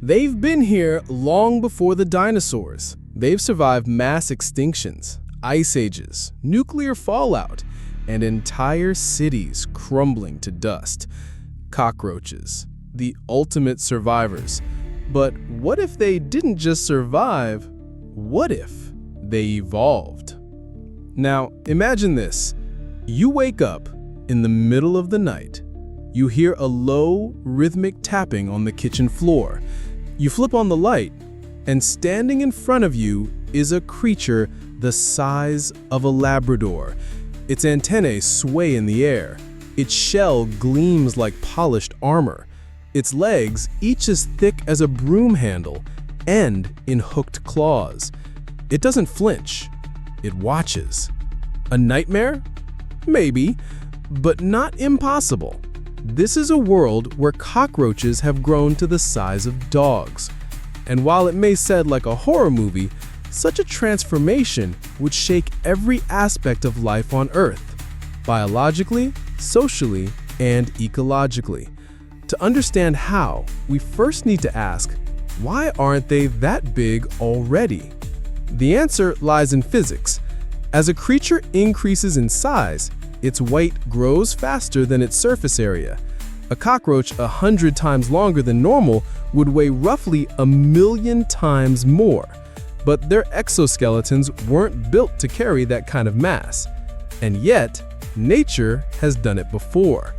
They've been here long before the dinosaurs. They've survived mass extinctions, ice ages, nuclear fallout, and entire cities crumbling to dust. Cockroaches, the ultimate survivors. But what if they didn't just survive? What if they evolved? Now, imagine this. You wake up in the middle of the night. You hear a low, rhythmic tapping on the kitchen floor. You flip on the light, and standing in front of you is a creature the size of a Labrador. Its antennae sway in the air. Its shell gleams like polished armor. Its legs, each as thick as a broom handle, end in hooked claws. It doesn't flinch. It watches. A nightmare? Maybe, but not impossible. This is a world where cockroaches have grown to the size of dogs. And while it may sound like a horror movie, such a transformation would shake every aspect of life on Earth, biologically, socially, and ecologically. To understand how, we first need to ask, why aren't they that big already? The answer lies in physics. As a creature increases in size, its weight grows faster than its surface area. A cockroach 100 times longer than normal would weigh roughly 1,000,000 times more. But their exoskeletons weren't built to carry that kind of mass. And yet, nature has done it before.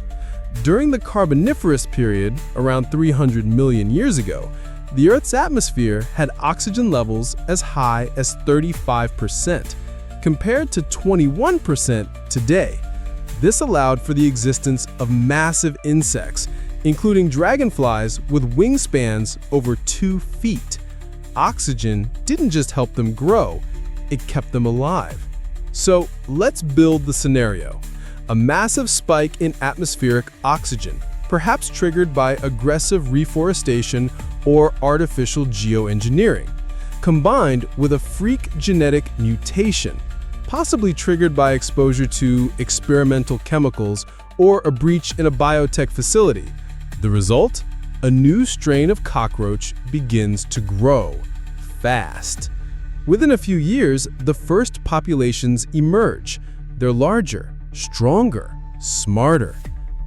During the Carboniferous period, around 300 million years ago, the Earth's atmosphere had oxygen levels as high as 35%, compared to 21% today. This allowed for the existence of massive insects, including dragonflies with wingspans over 2 feet. Oxygen didn't just help them grow, it kept them alive. So let's build the scenario. A massive spike in atmospheric oxygen, perhaps triggered by aggressive reforestation or artificial geoengineering, combined with a freak genetic mutation, possibly triggered by exposure to experimental chemicals or a breach in a biotech facility. The result? A new strain of cockroach begins to grow fast. Within a few years, the first populations emerge. They're larger, stronger, smarter.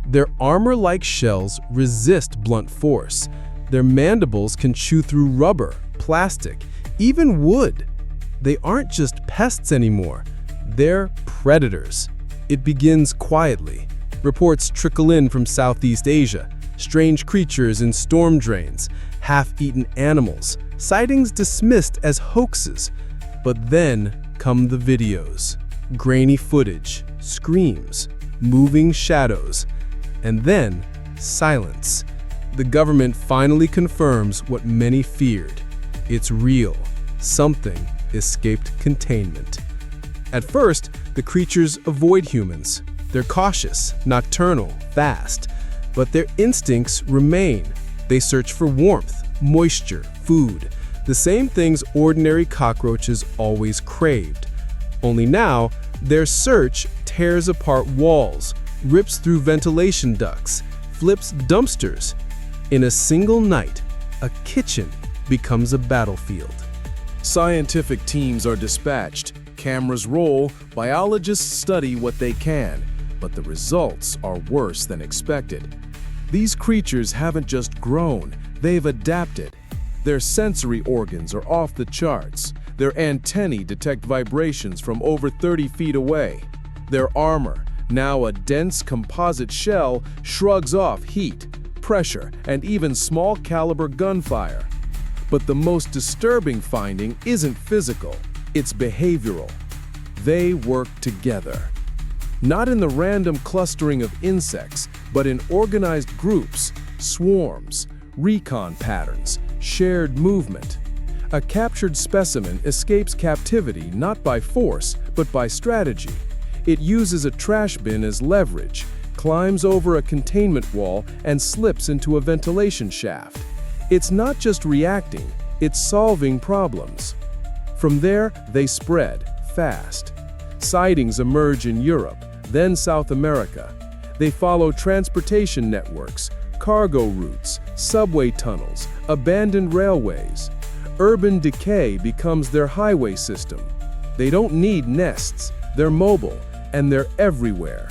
Their armor-like shells resist blunt force. Their mandibles can chew through rubber, plastic, even wood. They aren't just pests anymore. They're predators. It begins quietly. Reports trickle in from Southeast Asia. Strange creatures in storm drains, half-eaten animals, sightings dismissed as hoaxes. But then come the videos. Grainy footage, screams, moving shadows, and then silence. The government finally confirms what many feared. It's real. Something escaped containment. At first, the creatures avoid humans. They're cautious, nocturnal, fast. But their instincts remain. They search for warmth, moisture, food, the same things ordinary cockroaches always craved. Only now, their search tears apart walls, rips through ventilation ducts, flips dumpsters. In a single night, a kitchen becomes a battlefield. Scientific teams are dispatched, cameras roll, biologists study what they can, but the results are worse than expected. These creatures haven't just grown, they've adapted. Their sensory organs are off the charts. Their antennae detect vibrations from over 30 feet away. Their armor, now a dense composite shell, shrugs off heat, pressure, and even small caliber gunfire. But the most disturbing finding isn't physical, it's behavioral. They work together. Not in the random clustering of insects, but in organized groups, swarms, recon patterns, shared movement. A captured specimen escapes captivity not by force, but by strategy. It uses a trash bin as leverage, climbs over a containment wall, and slips into a ventilation shaft. It's not just reacting, it's solving problems. From there, they spread fast. Sightings emerge in Europe, then South America. They follow transportation networks, cargo routes, subway tunnels, abandoned railways. Urban decay becomes their highway system. They don't need nests, they're mobile, and they're everywhere.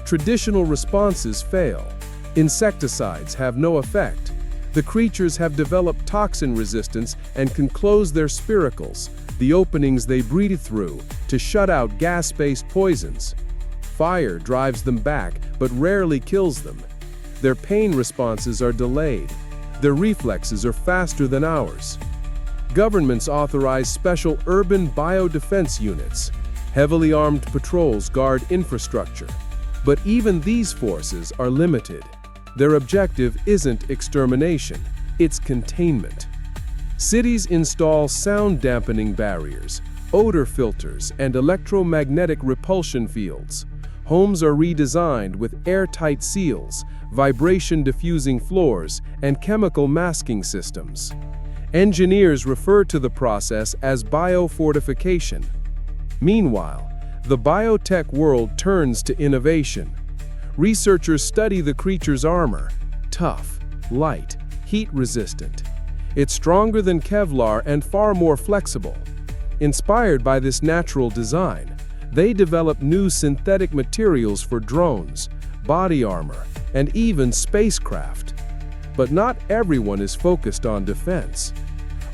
Traditional responses fail. Insecticides have no effect. The creatures have developed toxin resistance and can close their spiracles, the openings they breathe through, to shut out gas-based poisons. Fire drives them back, but rarely kills them. Their pain responses are delayed. Their reflexes are faster than ours. Governments authorize special urban biodefense units. Heavily armed patrols guard infrastructure. But even these forces are limited. Their objective isn't extermination, it's containment. Cities install sound-dampening barriers, odor filters, and electromagnetic repulsion fields. Homes are redesigned with airtight seals, vibration-diffusing floors, and chemical masking systems. Engineers refer to the process as biofortification. Meanwhile, the biotech world turns to innovation. Researchers study the creature's armor. Tough, light, heat-resistant. It's stronger than Kevlar and far more flexible. Inspired by this natural design, they develop new synthetic materials for drones, body armor, and even spacecraft. But not everyone is focused on defense.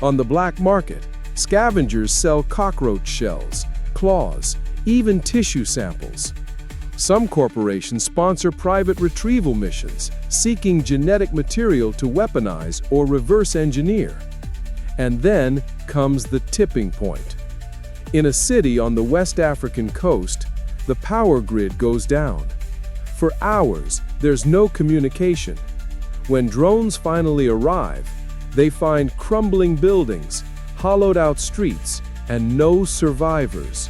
On the black market, scavengers sell cockroach shells, claws, even tissue samples. Some corporations sponsor private retrieval missions, seeking genetic material to weaponize or reverse engineer. And then comes the tipping point. In a city on the West African coast, the power grid goes down. For hours, there's no communication. When drones finally arrive, they find crumbling buildings, hollowed-out streets, and no survivors.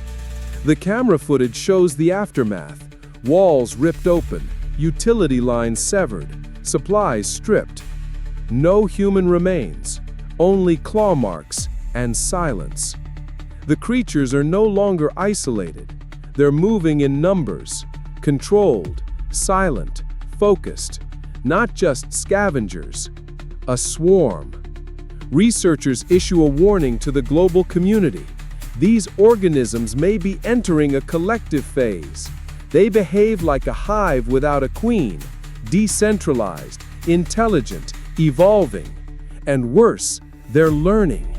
The camera footage shows the aftermath. Walls ripped open, utility lines severed, supplies stripped. No human remains, only claw marks and silence. The creatures are no longer isolated. They're moving in numbers, controlled, silent, focused. Not just scavengers, a swarm. Researchers issue a warning to the global community. These organisms may be entering a collective phase. They behave like a hive without a queen, decentralized, intelligent, evolving. And worse, they're learning.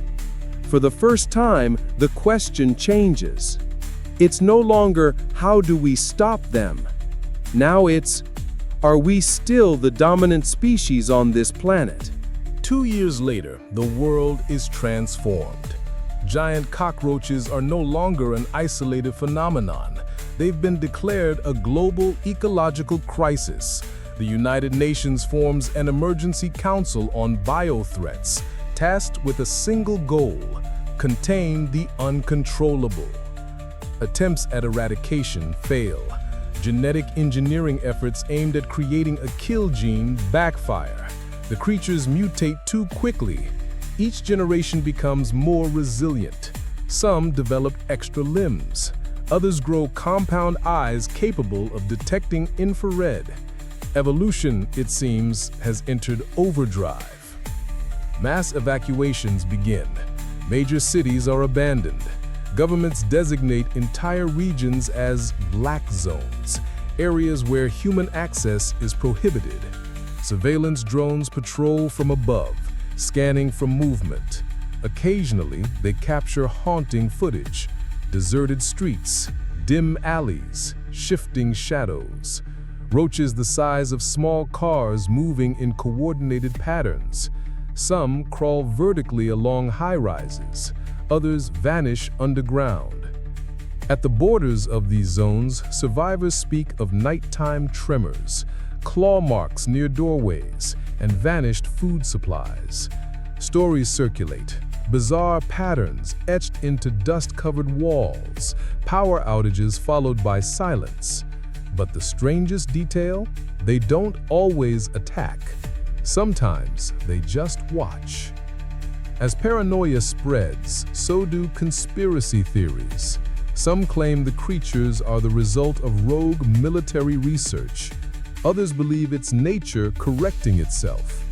For the first time, the question changes. It's no longer, how do we stop them? Now it's, are we still the dominant species on this planet? 2 years later, the world is transformed. Giant cockroaches are no longer an isolated phenomenon. They've been declared a global ecological crisis. The United Nations forms an emergency council on biothreats, tasked with a single goal: contain the uncontrollable. Attempts at eradication fail. Genetic engineering efforts aimed at creating a kill gene backfire. The creatures mutate too quickly. Each generation becomes more resilient. Some develop extra limbs. Others grow compound eyes capable of detecting infrared. Evolution, it seems, has entered overdrive. Mass evacuations begin. Major cities are abandoned. Governments designate entire regions as black zones, areas where human access is prohibited. Surveillance drones patrol from above, scanning for movement. Occasionally, they capture haunting footage: deserted streets, dim alleys, shifting shadows. Roaches the size of small cars moving in coordinated patterns. Some crawl vertically along high-rises. Others vanish underground. At the borders of these zones, survivors speak of nighttime tremors, claw marks near doorways, and vanished food supplies. Stories circulate, bizarre patterns etched into dust-covered walls, power outages followed by silence. But the strangest detail? They don't always attack. Sometimes they just watch. As paranoia spreads, so do conspiracy theories. Some claim the creatures are the result of rogue military research. Others believe it's nature correcting itself.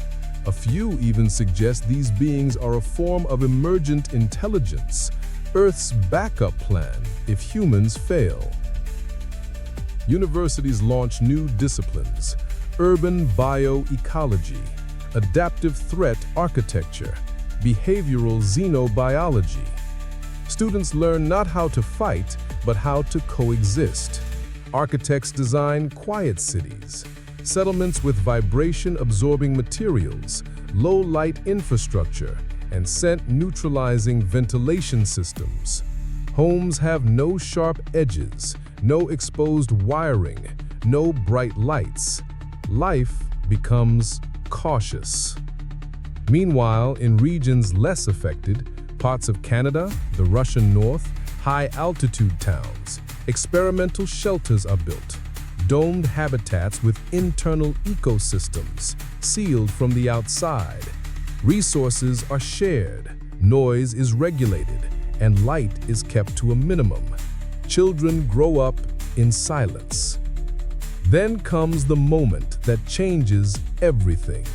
A few even suggest these beings are a form of emergent intelligence, Earth's backup plan if humans fail. Universities launch new disciplines: urban bioecology, adaptive threat architecture, behavioral xenobiology. Students learn not how to fight, but how to coexist. Architects design quiet cities, settlements with vibration-absorbing materials, low-light infrastructure, and scent-neutralizing ventilation systems. Homes have no sharp edges, no exposed wiring, no bright lights. Life becomes cautious. Meanwhile, in regions less affected, parts of Canada, the Russian North, high-altitude towns, experimental shelters are built, domed habitats with internal ecosystems, sealed from the outside. Resources are shared, noise is regulated, and light is kept to a minimum. Children grow up in silence. Then comes the moment that changes everything.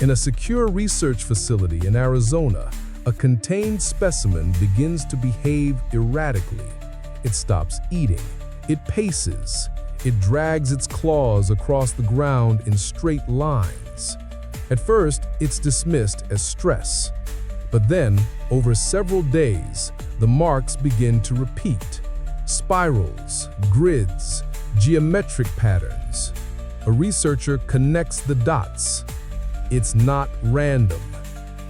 In a secure research facility in Arizona, a contained specimen begins to behave erratically. It stops eating. It paces. It drags its claws across the ground in straight lines. At first, it's dismissed as stress. But then, over several days, the marks begin to repeat. Spirals, grids, geometric patterns. A researcher connects the dots. It's not random.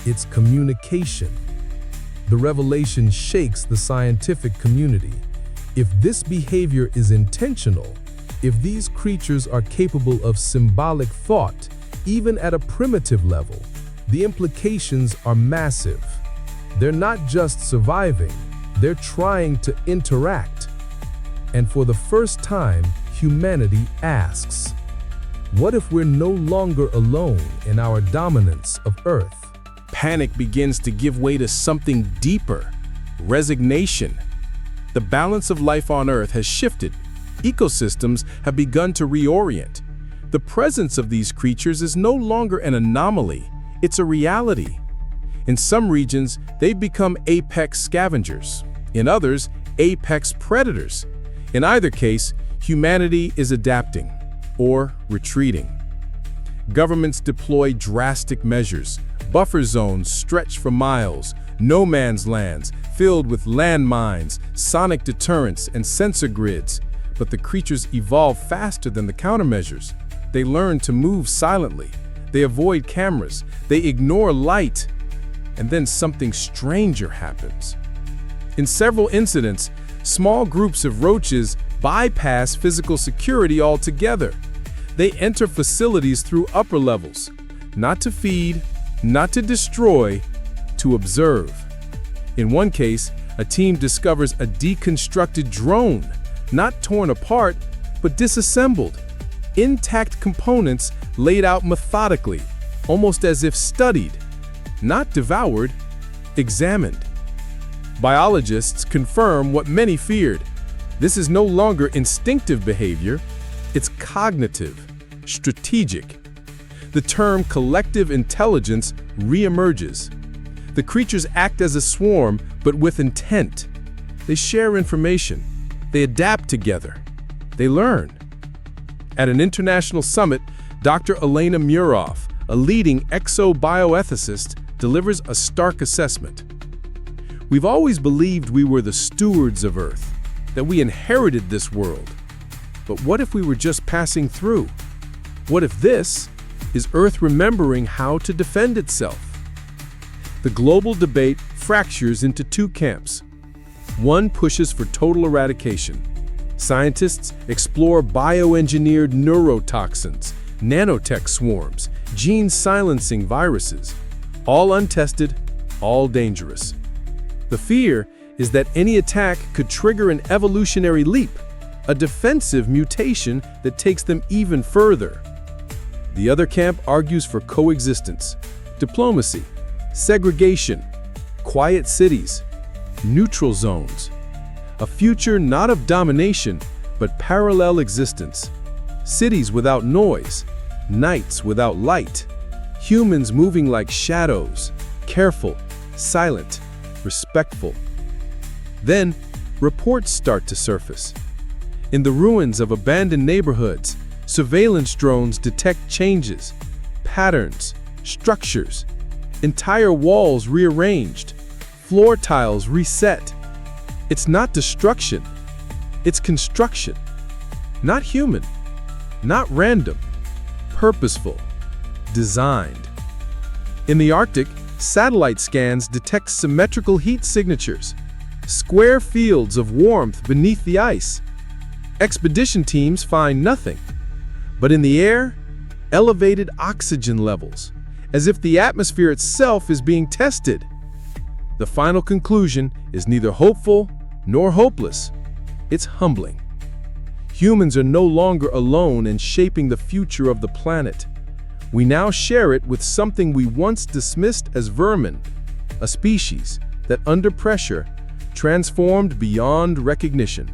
It's communication. The revelation shakes the scientific community. If this behavior is intentional, if these creatures are capable of symbolic thought, even at a primitive level, the implications are massive. They're not just surviving, they're trying to interact. And for the first time, humanity asks, what if we're no longer alone in our dominance of Earth? Panic begins to give way to something deeper: resignation. The balance of life on Earth has shifted. Ecosystems have begun to reorient. The presence of these creatures is no longer an anomaly, it's a reality. In some regions, they've become apex scavengers. In others, apex predators. In either case, humanity is adapting or retreating. Governments deploy drastic measures. Buffer zones stretch for miles, no man's lands filled with landmines, sonic deterrents, and sensor grids. But the creatures evolve faster than the countermeasures. They learn to move silently. They avoid cameras. They ignore light. And then something stranger happens. In several incidents, small groups of roaches bypass physical security altogether. They enter facilities through upper levels, not to feed, not to destroy, to observe. In one case, a team discovers a deconstructed drone, not torn apart, but disassembled. Intact components laid out methodically, almost as if studied, not devoured, examined. Biologists confirm what many feared. This is no longer instinctive behavior, it's cognitive, strategic. The term collective intelligence reemerges. The creatures act as a swarm, but with intent. They share information. They adapt together. They learn. At an international summit, Dr. Elena Muroff, a leading exobioethicist, delivers a stark assessment. We've always believed we were the stewards of Earth, that we inherited this world. But what if we were just passing through? What if this is Earth remembering how to defend itself? The global debate fractures into two camps. One pushes for total eradication. Scientists explore bioengineered neurotoxins, nanotech swarms, gene-silencing viruses, all untested, all dangerous. The fear is that any attack could trigger an evolutionary leap, a defensive mutation that takes them even further. The other camp argues for coexistence, diplomacy, segregation, quiet cities, neutral zones, a future not of domination, but parallel existence, cities without noise, nights without light, Humans moving like shadows, careful, silent, respectful. Then, reports start to surface. In the ruins of abandoned neighborhoods, surveillance drones detect changes, patterns, structures, entire walls rearranged, floor tiles reset. It's not destruction, it's construction. Not human, not random, purposeful, designed. In the Arctic, satellite scans detect symmetrical heat signatures, square fields of warmth beneath the ice. Expedition teams find nothing, but in the air, elevated oxygen levels, as if the atmosphere itself is being tested. The final conclusion is neither hopeful nor hopeless. It's humbling. Humans are no longer alone in shaping the future of the planet. We now share it with something we once dismissed as vermin, a species that, under pressure, transformed beyond recognition.